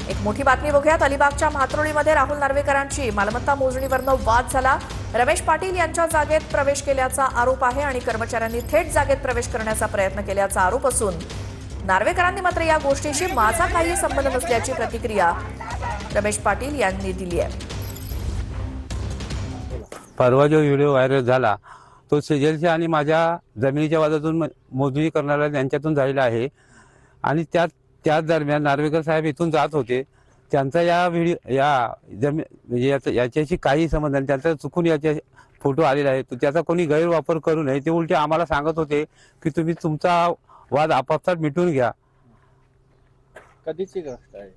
एक मोठी बातमी बघूयात। अलिबागच्या म्हात्रोळीमध्ये राहुल नार्वेकरांची मालमत्ता मोजणीवरनं वाद झाला। रमेश पाटील यांच्या जागेत प्रवेश केल्याचा आरोप आहे आणि कर्मचाऱ्यांनी थेट जागेत प्रवेश करण्याचा प्रयत्न केल्याचा आरोप असून नार्वेकरांनी मात्र या गोष्टीशी माझा काही संबंध नसल्याची प्रतिक्रिया रमेश पाटील यांनी दिली आहे। परवा जो व्हिडिओ व्हायरल झाला तो शेजारच्या आणि माझ्या जमिनीच्या वादातून मोजणी करणाऱ्या यांच्यातून झालेला आहे आणि त्याच दरम्यान नार्वेकर साहेब इथून जात होते। त्यांचा या व्हिडिओ म्हणजे याच्याशी काही संबंध नाही। त्यांचा चुकून याच्या फोटो आलेला आहे, त्याचा कोणी गैरवापर करू नये। ते उलटे आम्हाला सांगत होते की तुम्ही तुमचा वाद आपापसात मिटून घ्या। कधीची गोष्ट आहे?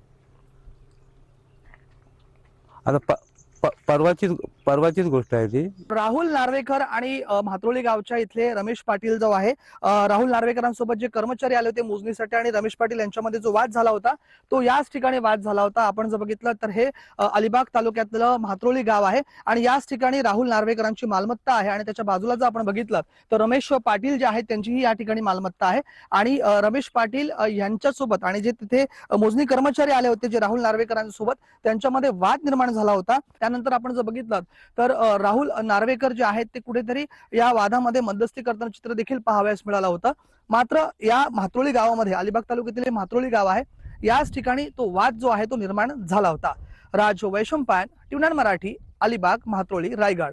आता परवाचीच गोष्ट आहे ती। राहुल नार्वेकर आणि म्हात्रोळी गावच्या इथले रमेश पाटील जो आहे, राहुल नार्वेकरांसोबत जे कर्मचारी आले होते मोजणीसाठी आणि रमेश पाटील यांच्यामध्ये जो वाद झाला होता तो याच ठिकाणी वाद झाला होता। आपण जर बघितलं तर हे अलिबाग तालुक्यातलं म्हात्रोळी गाव आहे आणि याच ठिकाणी राहुल नार्वेकरांची मालमत्ता आहे आणि त्याच्या बाजूला जर आपण बघितलं तर रमेश पाटील जे आहेत त्यांचीही या ठिकाणी मालमत्ता आहे आणि रमेश पाटील यांच्यासोबत आणि जे तिथे मोजणी कर्मचारी आले होते जे राहुल नार्वेकरांसोबत, त्यांच्यामध्ये वाद निर्माण झाला होता। त्यानंतर आपण जर बघितलं तर राहुल नार्वेकर जे आहेत ते कुठेतरी या वादामध्ये मध्यस्थी करताना चित्र देखील पाहावयास मिळालं होतं। मात्र या म्हात्रोळी गावामध्ये, अलिबाग तालुक्यातील म्हात्रोळी गाव आहे, याच ठिकाणी तो वाद जो आहे तो निर्माण झाला होता। राज वैशंपायन, ट्यून मराठी, अलिबाग, म्हात्रोळी, रायगड।